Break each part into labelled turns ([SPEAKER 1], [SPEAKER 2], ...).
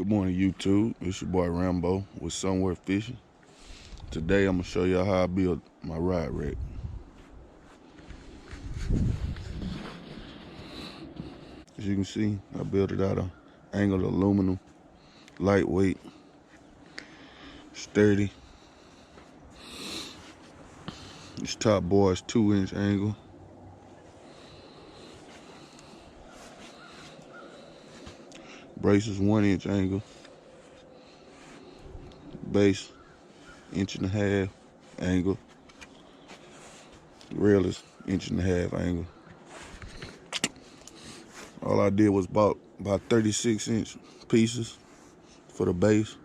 [SPEAKER 1] Good morning, YouTube. It's your boy Rambo with Somewhere Fishing. Today I'm gonna show y'all how I build my rod rack. As you can see, I built it out of angled aluminum, lightweight, sturdy. This top bar is 2-inch angle. Brace is 1-inch angle. Base, 1.5 inch angle. Rail is 1.5 inch angle. All I did was bought about 36-inch pieces for the base.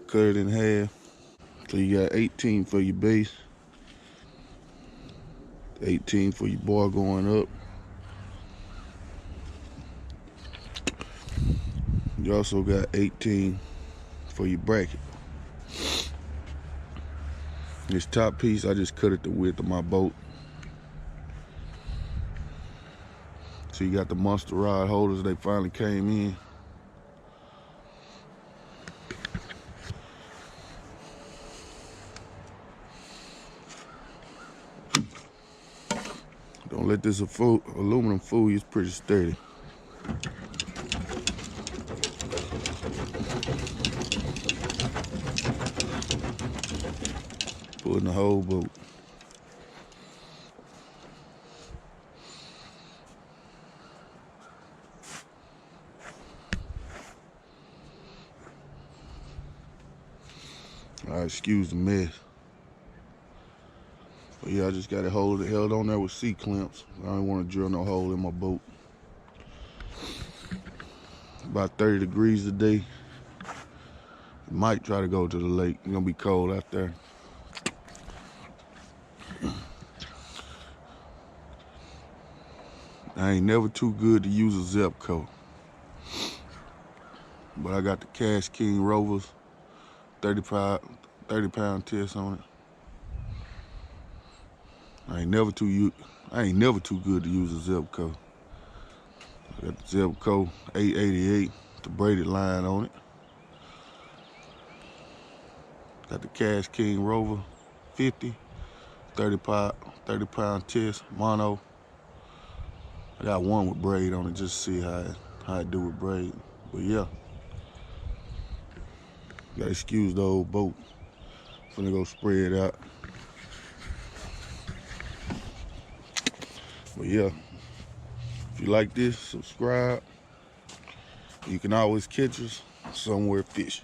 [SPEAKER 1] Cut it in half. So you got 18 for your base, 18 for your bar going up. You also got 18 for your bracket. This top piece, I just cut it the width of my boat. So you got the monster rod holders, they finally came in. Don't let this aluminum fool you, it's pretty sturdy. Pulling the whole boat. Alright, excuse the mess. But yeah, I just got it held on there with C-clamps. I don't want to drill no hole in my boat. About 30 degrees today. Might try to go to the lake. It's gonna be cold out there. I ain't never too good to use a zip coat. But I got the Cash King Rovers 30-pound test on it. I ain't never too good to use a zip coat. I got the zip coat 888, the braided line on it. Got the Cash King Rover 50, 30-pound test, mono. I got one with braid on it just to see how it do with braid. But yeah, gotta excuse the old boat. Finna go spray it out. But yeah, if you like this, subscribe. You can always catch us somewhere fishing.